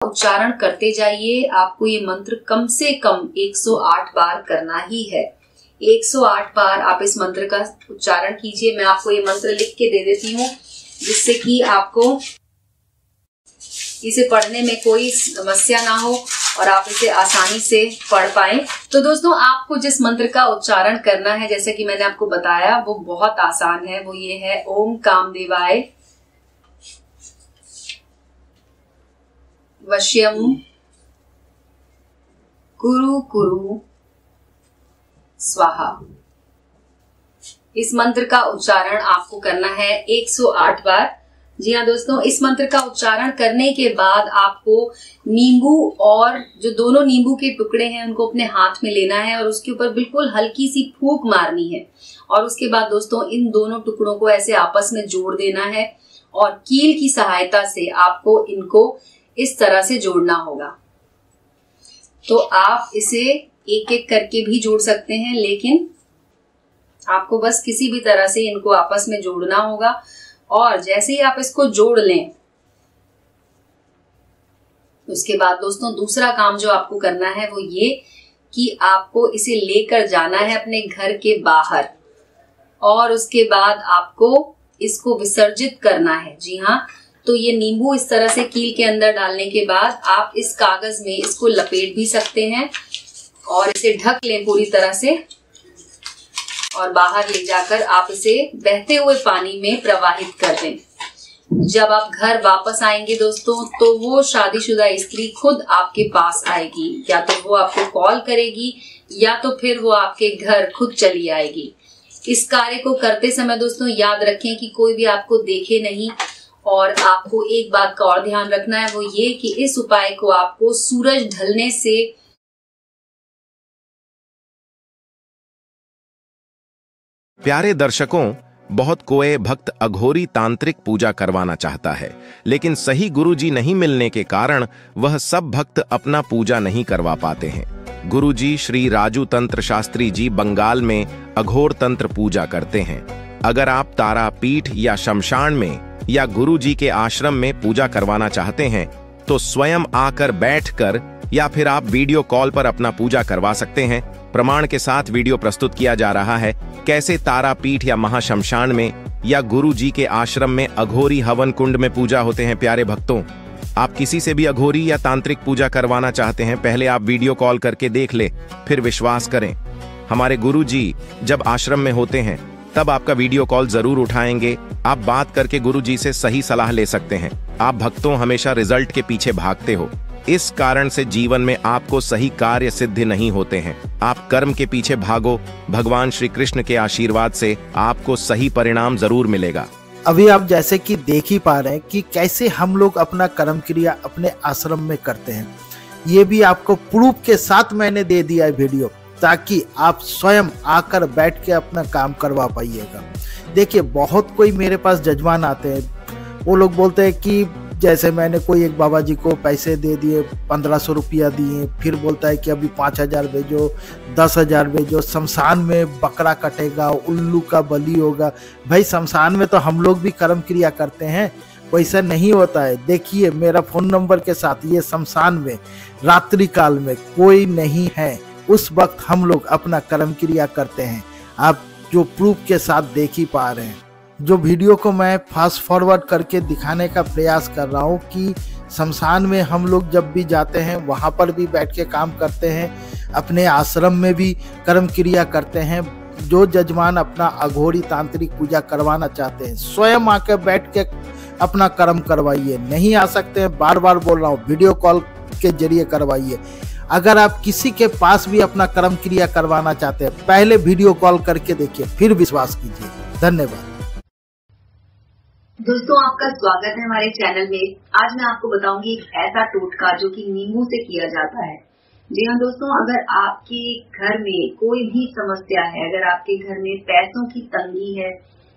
उच्चारण करते जाइए। आपको ये मंत्र कम से कम 108 बार करना ही है। 108 बार आप इस मंत्र का उच्चारण कीजिए। मैं आपको ये मंत्र लिख के दे देती हूँ, जिससे कि आपको इसे पढ़ने में कोई समस्या ना हो और आप इसे आसानी से पढ़ पाएं। तो दोस्तों, आपको जिस मंत्र का उच्चारण करना है, जैसे कि मैंने आपको बताया, वो बहुत आसान है। वो ये है, ओम कामदेवाय वश्यम कुरु कुरु स्वाहा। इस मंत्र का उच्चारण आपको करना है 108 बार। जी हाँ दोस्तों, इस मंत्र का उच्चारण करने के बाद आपको नींबू और जो दोनों नींबू के टुकड़े हैं उनको अपने हाथ में लेना है और उसके ऊपर बिल्कुल हल्की सी फूंक मारनी है। और उसके बाद दोस्तों, इन दोनों टुकड़ों को ऐसे आपस में जोड़ देना है और कील की सहायता से आपको इनको इस तरह से जोड़ना होगा। तो आप इसे एक एक करके भी जोड़ सकते हैं, लेकिन आपको बस किसी भी तरह से इनको आपस में जोड़ना होगा। और जैसे ही आप इसको जोड़ लें, उसके बाद दोस्तों दूसरा काम जो आपको करना है वो ये कि आपको इसे लेकर जाना है अपने घर के बाहर और उसके बाद आपको इसको विसर्जित करना है। जी हाँ, तो ये नींबू इस तरह से कील के अंदर डालने के बाद आप इस कागज में इसको लपेट भी सकते हैं और इसे ढक लें पूरी तरह से और बाहर ले जाकर आप इसे बहते हुए पानी में प्रवाहित कर दें। जब आप घर वापस आएंगे दोस्तों, तो वो शादीशुदा स्त्री खुद आपके पास आएगी। या तो वो आपको कॉल करेगी या तो फिर वो आपके घर खुद चली आएगी। इस कार्य को करते समय दोस्तों याद रखें कि कोई भी आपको देखे नहीं। और आपको एक बात का और ध्यान रखना है, वो ये कि इस उपाय को आपको सूरज ढलने से प्यारे दर्शकों, बहुत कोई भक्त अघोरी तांत्रिक पूजा करवाना चाहता है, लेकिन सही गुरुजी नहीं मिलने के कारण वह सब भक्त अपना पूजा नहीं करवा पाते हैं। गुरुजी श्री राजू तंत्र शास्त्री जी बंगाल में अघोर तंत्र पूजा करते हैं। अगर आप तारापीठ या शमशान में या गुरुजी के आश्रम में पूजा करवाना चाहते हैं तो स्वयं आकर बैठकर या फिर आप वीडियो कॉल पर अपना पूजा करवा सकते हैं। प्रमाण के साथ वीडियो प्रस्तुत किया जा रहा है कैसे तारापीठ या महाशमशान में या गुरुजी के आश्रम में अघोरी हवन कुंड में पूजा होते हैं। प्यारे भक्तों, आप किसी से भी अघोरी या तांत्रिक पूजा करवाना चाहते हैं, पहले आप वीडियो कॉल करके देख ले, फिर विश्वास करें। हमारे गुरुजी जब आश्रम में होते हैं तब आपका वीडियो कॉल जरूर उठाएंगे। आप बात करके गुरुजी से सही सलाह ले सकते हैं। आप भक्तों हमेशा रिजल्ट के पीछे भागते हो, इस कारण से जीवन में आपको सही कार्य सिद्ध नहीं होते हैं। आप कर्म के पीछे भागो, भगवान श्री कृष्ण के आशीर्वाद से आपको सही परिणाम जरूर मिलेगा। अभी आप जैसे कि देख ही पा रहे हैं कि कैसे हम लोग अपना कर्म क्रिया अपने आश्रम में करते हैं। ये भी आपको प्रूफ के साथ मैंने दे दिया है वीडियो, ताकि आप स्वयं आकर बैठ के अपना काम करवा पाइएगा। देखिए, बहुत कोई मेरे पास जजमान आते हैं, वो लोग बोलते हैं कि जैसे मैंने कोई एक बाबा जी को पैसे दे दिए, 1500 रुपया दिए, फिर बोलता है कि अभी 5000 भेजो, 10,000 भेजो, शमशान में बकरा कटेगा, उल्लू का बलि होगा। भाई, शमशान में तो हम लोग भी कर्म क्रिया करते हैं, वैसा नहीं होता है। देखिए, मेरा फोन नंबर के साथ ये शमशान में रात्रि काल में कोई नहीं है, उस वक्त हम लोग अपना कर्म क्रिया करते हैं। आप जो प्रूफ के साथ देख ही पा रहे हैं। जो वीडियो को मैं फास्ट फॉरवर्ड करके दिखाने का प्रयास कर रहा हूँ कि शमशान में हम लोग जब भी जाते हैं वहाँ पर भी बैठ के काम करते हैं, अपने आश्रम में भी कर्म क्रिया करते हैं। जो जजमान अपना अघोरी तांत्रिक पूजा करवाना चाहते हैं, स्वयं आकर बैठ के अपना कर्म करवाइए। नहीं आ सकते हैं, बार बार बोल रहा हूँ, वीडियो कॉल के जरिए करवाइए। अगर आप किसी के पास भी अपना कर्म क्रिया करवाना चाहते हैं, पहले वीडियो कॉल करके देखिए, फिर विश्वास कीजिए। धन्यवाद दोस्तों, आपका स्वागत है हमारे चैनल में। आज मैं आपको बताऊंगी एक ऐसा टोटका जो कि नींबू से किया जाता है। जी हाँ दोस्तों, अगर आपके घर में कोई भी समस्या है, अगर आपके घर में पैसों की तंगी है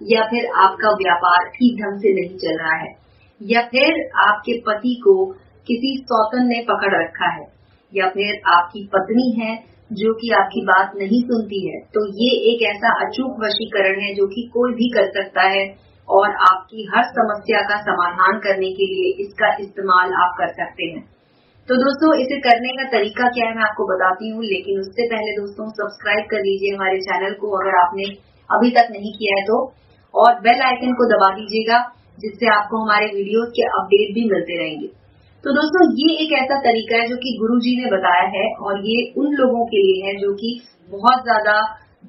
या फिर आपका व्यापार ठीक ढंग से नहीं चल रहा है या फिर आपके पति को किसी सौतन ने पकड़ रखा है या फिर आपकी पत्नी है जो कि आपकी बात नहीं सुनती है, तो ये एक ऐसा अचूक वशीकरण है जो कि कोई भी कर सकता है और आपकी हर समस्या का समाधान करने के लिए इसका इस्तेमाल आप कर सकते हैं। तो दोस्तों इसे करने का तरीका क्या है मैं आपको बताती हूँ, लेकिन उससे पहले दोस्तों सब्सक्राइब कर लीजिए हमारे चैनल को अगर आपने अभी तक नहीं किया है तो, और बेल आइकन को दबा दीजिएगा जिससे आपको हमारे वीडियोस के अपडेट भी मिलते रहेंगे। तो दोस्तों ये एक ऐसा तरीका है जो कि गुरुजी ने बताया है और ये उन लोगों के लिए है जो कि बहुत ज्यादा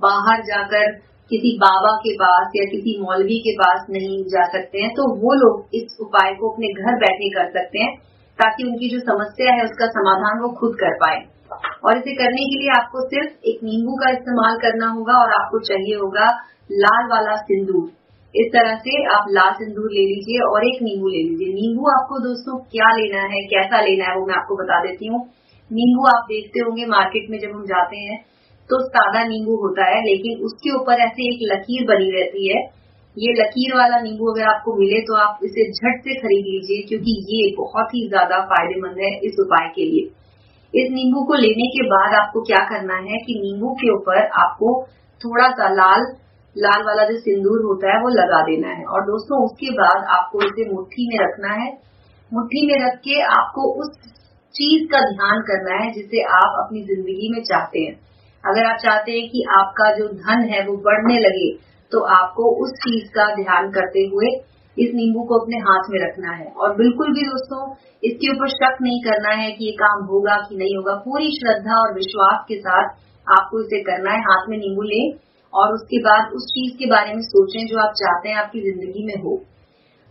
बाहर जाकर किसी बाबा के पास या किसी मौलवी के पास नहीं जा सकते हैं, तो वो लोग इस उपाय को अपने घर बैठे कर सकते हैं ताकि उनकी जो समस्या है उसका समाधान वो खुद कर पाए। और इसे करने के लिए आपको सिर्फ एक नींबू का इस्तेमाल करना होगा और आपको चाहिए होगा लाल वाला सिंदूर। इस तरह से आप लाल सिंदूर ले लीजिए और एक नींबू ले लीजिए। नींबू आपको दोस्तों क्या लेना है, कैसा लेना है वो मैं आपको बता देती हूँ। नींबू आप देखते होंगे मार्केट में जब हम जाते हैं तो सादा नींबू होता है, लेकिन उसके ऊपर ऐसे एक लकीर बनी रहती है। ये लकीर वाला नींबू अगर आपको मिले तो आप इसे झट से खरीद लीजिए क्योंकि ये बहुत ही ज्यादा फायदेमंद है इस उपाय के लिए। इस नींबू को लेने के बाद आपको क्या करना है कि नींबू के ऊपर आपको थोड़ा सा लाल वाला जो सिंदूर होता है वो लगा देना है। और दोस्तों उसके बाद आपको इसे मुट्ठी में रखना है। मुट्ठी में रख के आपको उस चीज का ध्यान करना है जिसे आप अपनी जिंदगी में चाहते हैं। अगर आप चाहते हैं कि आपका जो धन है वो बढ़ने लगे तो आपको उस चीज का ध्यान करते हुए इस नींबू को अपने हाथ में रखना है। और बिल्कुल भी दोस्तों इसके ऊपर शक नहीं करना है कि ये काम होगा कि नहीं होगा। पूरी श्रद्धा और विश्वास के साथ आपको इसे करना है। हाथ में नींबू लें और उसके बाद उस चीज के बारे में सोचें जो आप चाहते हैं आपकी जिंदगी में हो।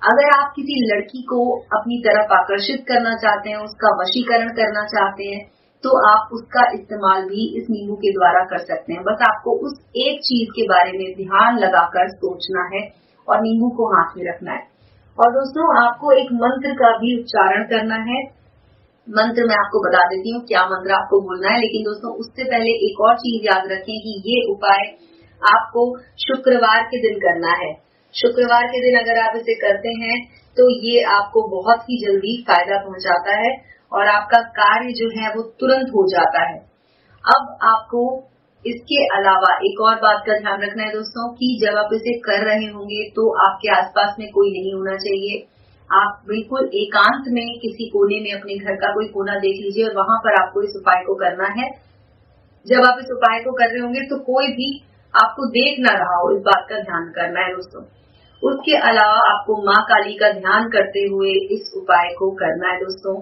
अगर आप किसी लड़की को अपनी तरफ आकर्षित करना चाहते हैं, उसका वशीकरण करना चाहते हैं, तो आप उसका इस्तेमाल भी इस नींबू के द्वारा कर सकते हैं। बस आपको उस एक चीज के बारे में ध्यान लगाकर सोचना है और नींबू को हाथ में रखना है। और दोस्तों आपको एक मंत्र का भी उच्चारण करना है। मंत्र मैं आपको बता देती हूँ क्या मंत्र आपको बोलना है, लेकिन दोस्तों उससे पहले एक और चीज याद रखें कि ये उपाय आपको शुक्रवार के दिन करना है। शुक्रवार के दिन अगर आप इसे करते हैं तो ये आपको बहुत ही जल्दी फायदा पहुंचाता है और आपका कार्य जो है वो तुरंत हो जाता है। अब आपको इसके अलावा एक और बात का ध्यान रखना है दोस्तों कि जब आप इसे कर रहे होंगे तो आपके आसपास में कोई नहीं होना चाहिए। आप बिल्कुल एकांत में किसी कोने में अपने घर का कोई कोना देख लीजिए और वहां पर आपको इस उपाय को करना है। जब आप इस उपाय को कर रहे होंगे तो कोई भी आपको देख ना रहा हो, इस बात का ध्यान करना है दोस्तों। उसके अलावा आपको माँ काली का ध्यान करते हुए इस उपाय को करना है दोस्तों।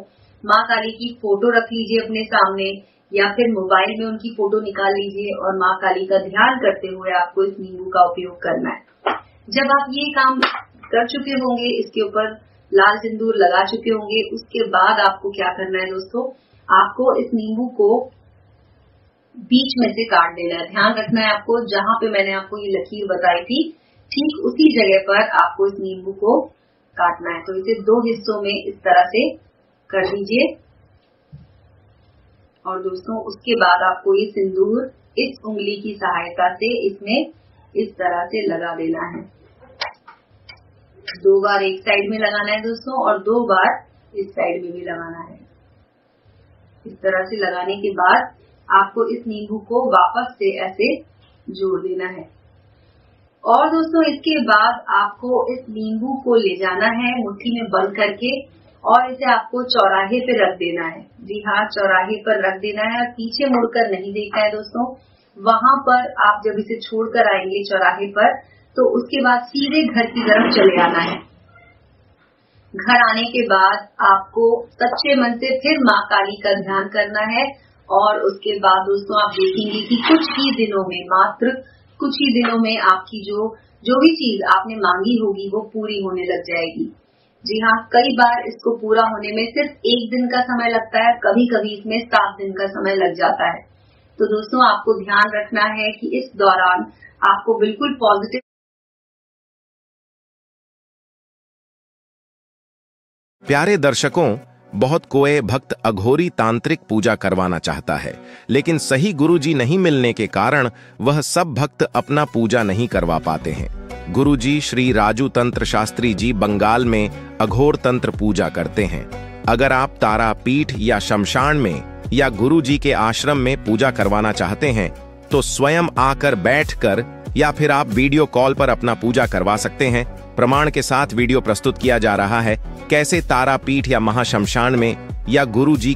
माँ काली की फोटो रख लीजिए अपने सामने या फिर मोबाइल में उनकी फोटो निकाल लीजिए और माँ काली का ध्यान करते हुए आपको इस नींबू का उपयोग करना है। जब आप ये काम कर चुके होंगे, इसके ऊपर लाल सिंदूर लगा चुके होंगे, उसके बाद आपको क्या करना है दोस्तों, आपको इस नींबू को बीच में से काट देना है। ध्यान रखना है आपको, जहां पे मैंने आपको ये लकीर बताई थी ठीक उसी जगह पर आपको इस नींबू को काटना है। तो इसे 2 हिस्सों में इस तरह से कर दीजिए। और दोस्तों उसके बाद आपको ये सिंदूर इस उंगली की सहायता से इसमें इस तरह से लगा देना है। 2 बार एक साइड में लगाना है दोस्तों और 2 बार इस साइड में भी लगाना है। इस तरह से लगाने के बाद आपको इस नींबू को वापस से ऐसे जोड़ देना है। और दोस्तों इसके बाद आपको इस नींबू को ले जाना है मुट्ठी में बंद करके और इसे आपको चौराहे पे रख देना है। जी हाँ, चौराहे पर रख देना है और पीछे मुड़कर नहीं देखना है दोस्तों। वहां पर आप जब इसे छोड़कर आएंगे चौराहे पर तो उसके बाद सीधे घर की तरफ चले आना है। घर आने के बाद आपको सच्चे मन से फिर माँ काली का ध्यान करना है और उसके बाद दोस्तों आप देखेंगे कि कुछ ही दिनों में, मात्र कुछ ही दिनों में आपकी जो भी चीज आपने मांगी होगी वो पूरी होने लग जाएगी। जी हाँ, कई बार इसको पूरा होने में सिर्फ 1 दिन का समय लगता है, कभी कभी इसमें 7 दिन का समय लग जाता है। तो दोस्तों आपको ध्यान रखना है कि इस दौरान आपको बिल्कुल पॉजिटिव। प्यारे दर्शकों, बहुत कोई भक्त अघोरी तांत्रिक पूजा करवाना चाहता है, लेकिन सही गुरुजी नहीं मिलने के कारण वह सब भक्त अपना पूजा नहीं करवा पाते हैं। गुरुजी श्री राजू तंत्र शास्त्री जी बंगाल में अघोर तंत्र पूजा करते हैं। अगर आप तारापीठ या शमशान में या गुरुजी के आश्रम में पूजा करवाना चाहते हैं तो स्वयं आकर बैठकर या फिर आप वीडियो कॉल पर अपना पूजा करवा सकते हैं। प्रमाण के साथ वीडियो प्रस्तुत किया जा रहा है कैसे तारापीठ या महाशमशान में या गुरुजी